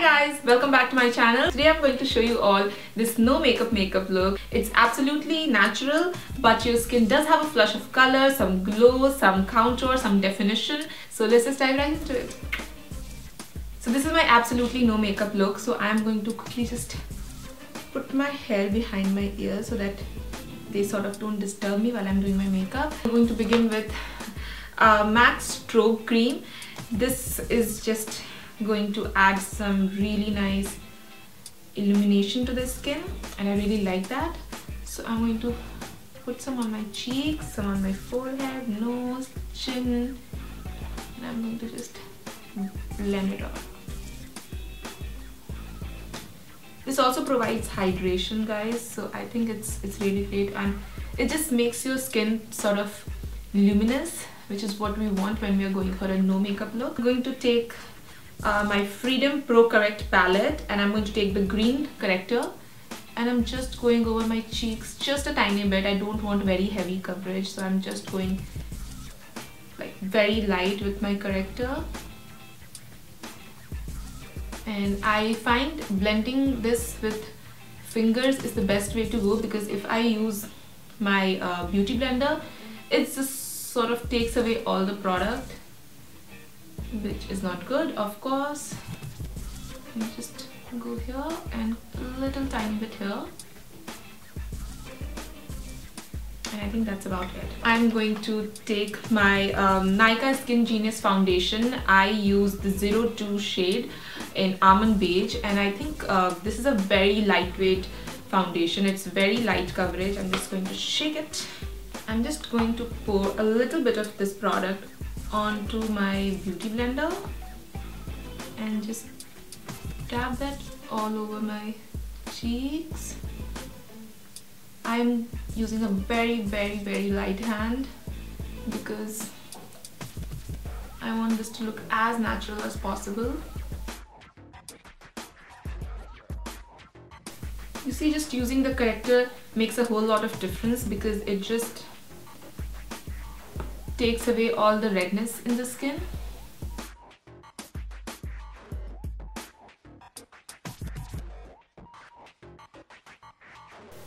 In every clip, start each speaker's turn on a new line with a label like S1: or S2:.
S1: guys, welcome back to my channel. Today I'm going to show you all this no makeup look. It's absolutely natural, but your skin does have a flush of color, some glow, some contour, some definition. So let's just dive right into it. So this is my absolutely no makeup look. So I'm going to quickly just put my hair behind my ears so that they sort of don't disturb me while I'm doing my makeup. I'm going to begin with MAC Strobe Cream. This is just going to add some really nice illumination to the skin, and I really like that. So I'm going to put some on my cheeks, some on my forehead, nose, chin, and I'm going to just blend it off. This also provides hydration, guys, so I think it's really great, and it just makes your skin sort of luminous, which is what we want when we are going for a no makeup look. I'm going to take my Freedom Pro Correct palette, and I'm going to take the green corrector, and I'm just going over my cheeks just a tiny bit. I don't want very heavy coverage, so I'm just going like very light with my corrector. And I find blending this with fingers is the best way to go, because if I use my beauty blender, it just sort of takes away all the product, which is not good, of course. You just go here and a little tiny bit here, and I think that's about it. I'm going to take my Nykaa Skin Genius foundation. I use the 02 shade in Almond Beige, and I think this is a very lightweight foundation. It's very light coverage. I'm just going to shake it. I'm just going to pour a little bit of this product onto my beauty blender and just dab that all over my cheeks. I'm using a very light hand because I want this to look as natural as possible. You see, just using the corrector makes a whole lot of difference, because it just takes away all the redness in the skin.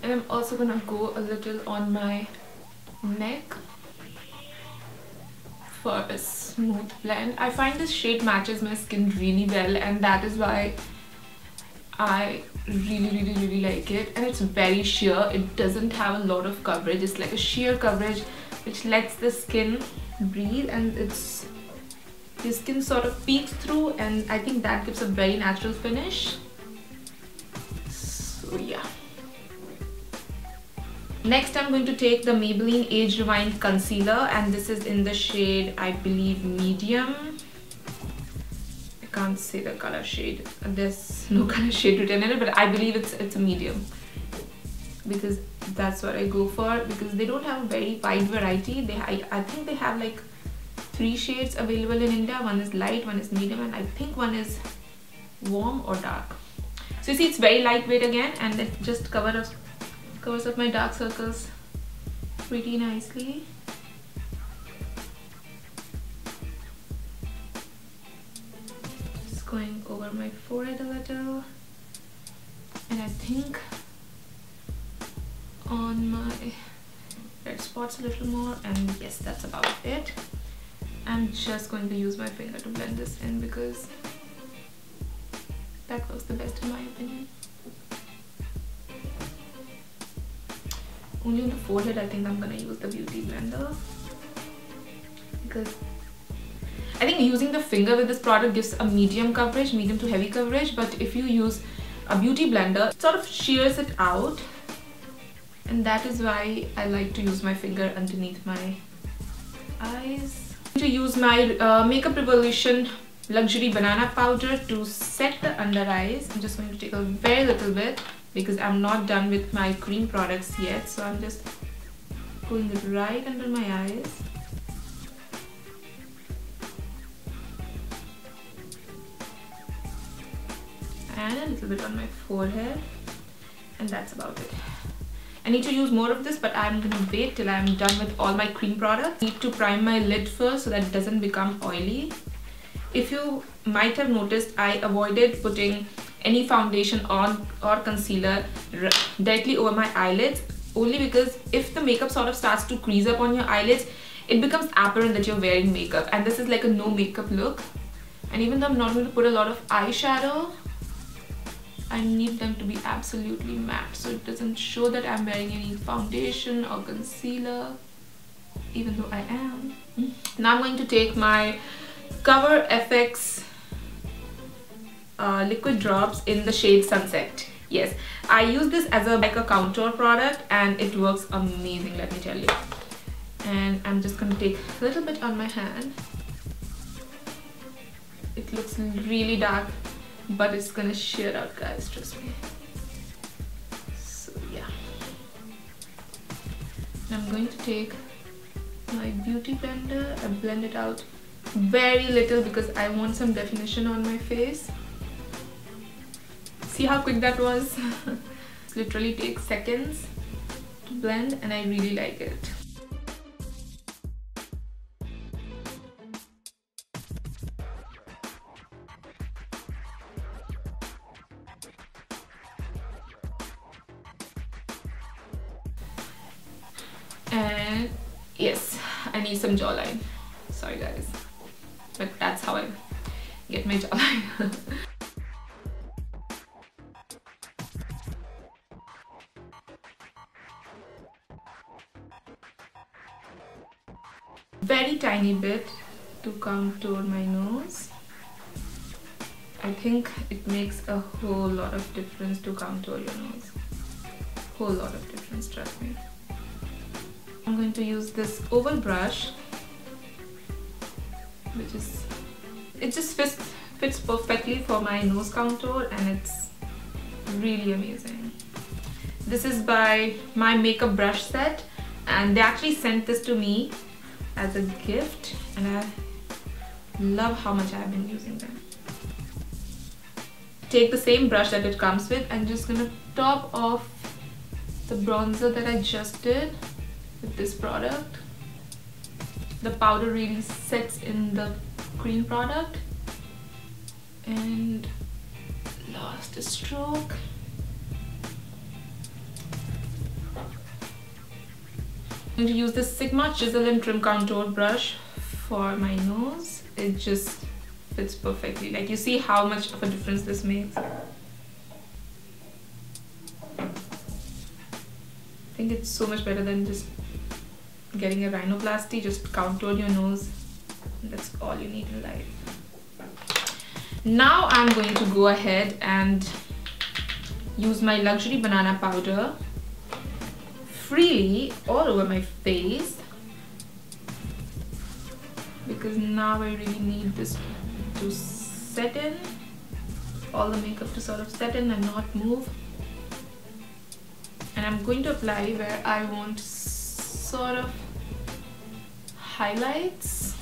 S1: And I'm also gonna go a little on my neck for a smooth blend. I find this shade matches my skin really well, and that is why I really like it. And it's very sheer. It doesn't have a lot of coverage. It's like a sheer coverage which lets the skin breathe, and the skin sort of peeks through, and I think that gives a very natural finish. So yeah. Next, I'm going to take the Maybelline Age Rewind Concealer, and this is in the shade, I believe, medium. I can't say the color shade. There's no color shade written in it, but I believe it's a medium, because that's what I go for, because they don't have a very wide variety. I think they have like 3 shades available in India. One is light, one is medium, and I think one is warm or dark. So you see, it's very lightweight again, and it just covers up my dark circles pretty nicely. Just going over my forehead a little, and I think on my red spots a little more, and yes, that's about it. I'm just going to use my finger to blend this in, because that works the best in my opinion. Only on the forehead, I think I'm gonna use the beauty blender, because I think using the finger with this product gives a medium coverage, medium to heavy coverage, but if you use a beauty blender, it sort of shears it out. And that is why I like to use my finger underneath my eyes. I'm going to use my Makeup Revolution Luxury Banana Powder to set the under eyes. I'm just going to take a very little bit, because I'm not done with my cream products yet. So I'm just going it right under my eyes. And a little bit on my forehead. And that's about it. I need to use more of this, but I'm gonna wait till I'm done with all my cream products. I need to prime my lid first so that it doesn't become oily. if you might have noticed, I avoided putting any foundation on or concealer directly over my eyelids, only because if the makeup sort of starts to crease up on your eyelids, it becomes apparent that you're wearing makeup, and this is like a no makeup look. And even though I'm not going to put a lot of eyeshadow, I need them to be absolutely matte so it doesn't show that I'm wearing any foundation or concealer, even though I am. Now I'm going to take my Cover FX liquid drops in the shade Sunset. Yes, I use this as like a contour product and it works amazing, let me tell you. And I'm just going to take a little bit on my hand. It looks really dark, but it's gonna sheer out, guys, trust me. So yeah, I'm going to take my beauty blender and blend it out very little because I want some definition on my face. See how quick that was? It literally takes seconds to blend and I really like it. And yes, I need some jawline. Sorry guys, but that's how I get my jawline. Very tiny bit to contour my nose. I think it makes a whole lot of difference to contour your nose. Whole lot of difference, trust me. I'm going to use this oval brush, which is, it just fits perfectly for my nose contour and it's really amazing. This is by my makeup brush set and they actually sent this to me as a gift and I love how much I've been using them. Take the same brush that it comes with and just gonna top off the bronzer that I just did with this product. The powder really sets in the cream product. And last stroke. I'm going to use this Sigma Chisel and Trim Contour brush for my nose. It just fits perfectly. Like, you see how much of a difference this makes. I think it's so much better than just getting a rhinoplasty. Just contour your nose. That's all you need in life. Now I'm going to go ahead and use my Luxury Banana powder freely all over my face, because now I really need this to set in, all the makeup to sort of set in and not move. And I'm going to apply where I want sort of highlights,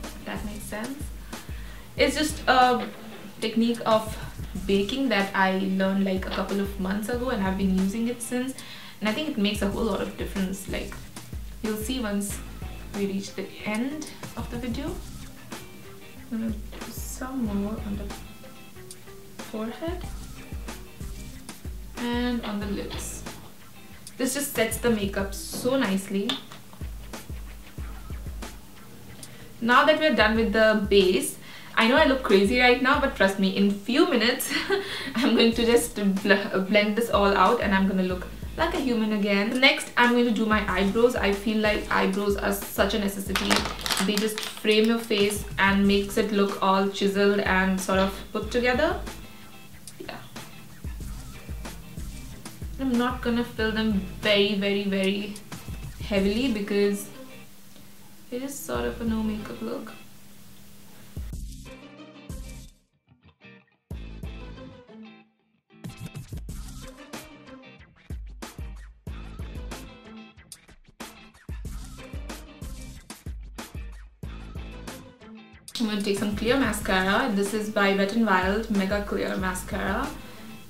S1: if that makes sense. It's just a technique of baking that I learned like a couple of months ago and I've been using it since, and I think it makes a whole lot of difference. Like, you'll see once we reach the end of the video. I'm gonna do some more on the forehead and on the lips. This just sets the makeup so nicely. Now that we're done with the base, I know I look crazy right now, but trust me, in few minutes I'm going to just blend this all out and I'm gonna look like a human again. Next, I'm going to do my eyebrows. I feel like eyebrows are such a necessity. They just frame your face and makes it look all chiseled and sort of put together. Yeah. I'm not gonna fill them very heavily because it is sort of a no makeup look. I'm going to take some clear mascara. This is by Wet n Wild Mega Clear Mascara,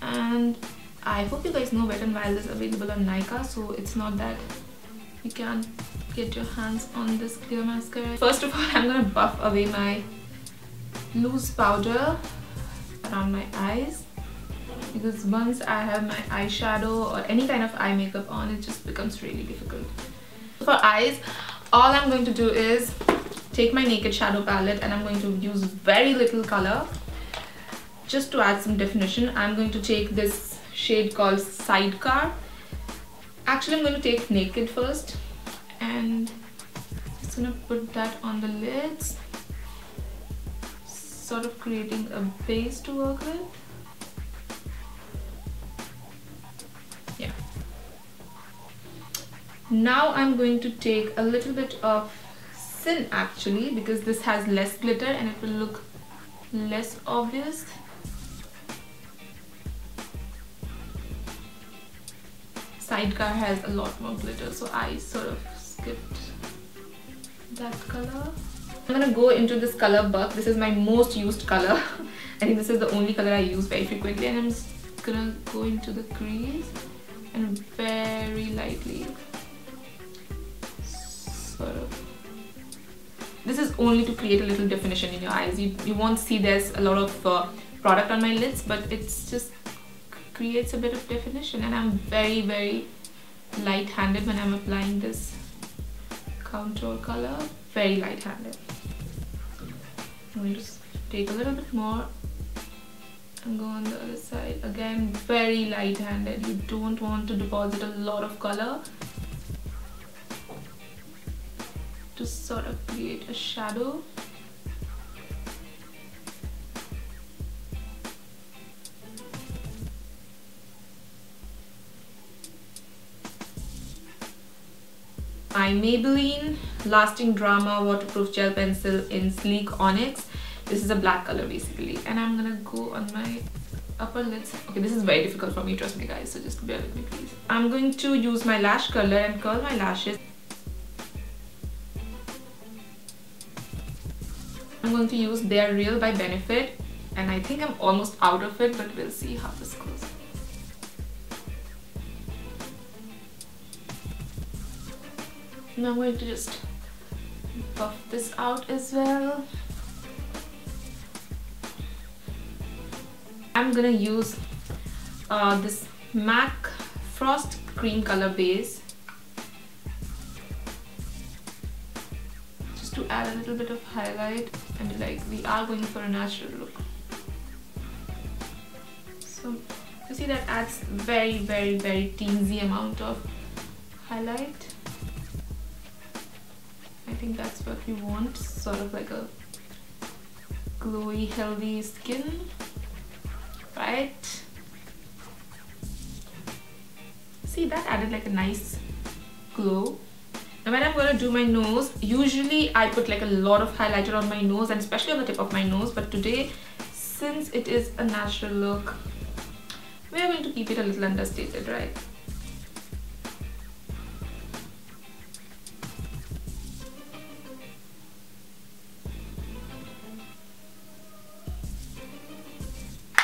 S1: and I hope you guys know Wet n Wild is available on Nykaa, so it's not that you can't get your hands on this clear mascara. First of all, I'm going to buff away my loose powder around my eyes, because once I have my eyeshadow or any kind of eye makeup on, it just becomes really difficult. For eyes, all I'm going to do is take my Naked Shadow palette and I'm going to use very little color just to add some definition. I'm going to take this shade called Sidecar. Actually, I'm going to take Naked first and just gonna put that on the lids, sort of creating a base to work with. Yeah. Now I'm going to take a little bit of Sin actually, because this has less glitter and it will look less obvious. Sidecar has a lot more glitter, so I sort of skipped that color. I'm gonna go into this color Buck. This is my most used color. I think this is the only color I use very frequently, and I'm just gonna go into the crease and very lightly sort of. This is only to create a little definition in your eyes. You won't see there's a lot of product on my lids, but it's just creates a bit of definition, and I'm very light-handed when I'm applying this contour color. Very light-handed. I'm going to take a little bit more and go on the other side. Again, very light-handed. You don't want to deposit a lot of color to sort of create a shadow. My Maybelline Lasting Drama Waterproof Gel Pencil in Sleek Onyx. This is a black color basically, and I'm gonna go on my upper lids. Okay, this is very difficult for me, trust me guys, so just bear with me please. I'm going to use my lash curler and curl my lashes. I'm going to use They're Real by Benefit, and I think I'm almost out of it, but we'll see how this goes. Now I'm going to just buff this out as well. I'm gonna use this MAC Frost Cream Color Base just to add a little bit of highlight and be like, we are going for a natural look. So you see that adds very teensy amount of highlight. I think that's what we want, sort of like a glowy, healthy skin, right? See, that added like a nice glow. Now when I'm going to do my nose, usually I put like a lot of highlighter on my nose, and especially on the tip of my nose, but today, since it is a natural look, we are going to keep it a little understated, right?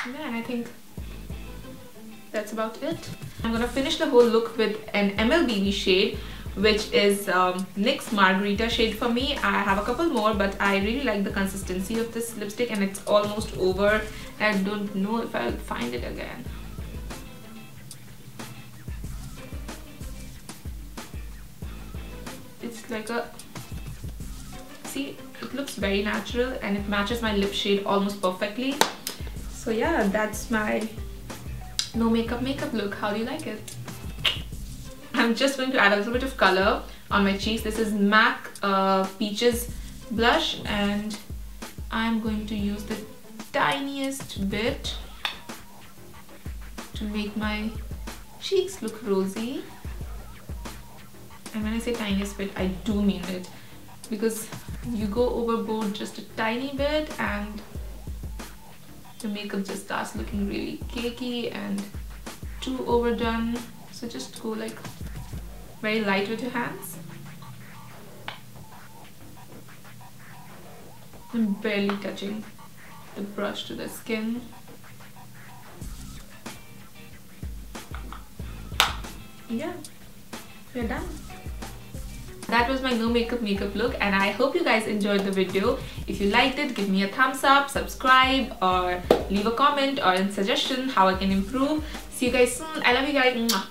S1: Yeah, and I think that's about it. I'm gonna finish the whole look with an MLBB shade, which is NYX Margarita shade for me. I have a couple more, but I really like the consistency of this lipstick, and it's almost over. I don't know if I'll find it again. It's like a, see, it looks very natural and it matches my lip shade almost perfectly. So yeah, that's my no makeup look. How do you like it? I'm just going to add a little bit of color on my cheeks. This is MAC Peaches blush, and I'm going to use the tiniest bit to make my cheeks look rosy. And when I say tiniest bit, I do mean it, because you go overboard just a tiny bit and the makeup just starts looking really cakey and too overdone. So just go like very light with your hands. I'm barely touching the brush to the skin. Yeah, we're done. That was my no makeup look, and I hope you guys enjoyed the video. If you liked it, give me a thumbs up, subscribe, or leave a comment or a suggestion how I can improve. See you guys soon. I love you guys. Mwah.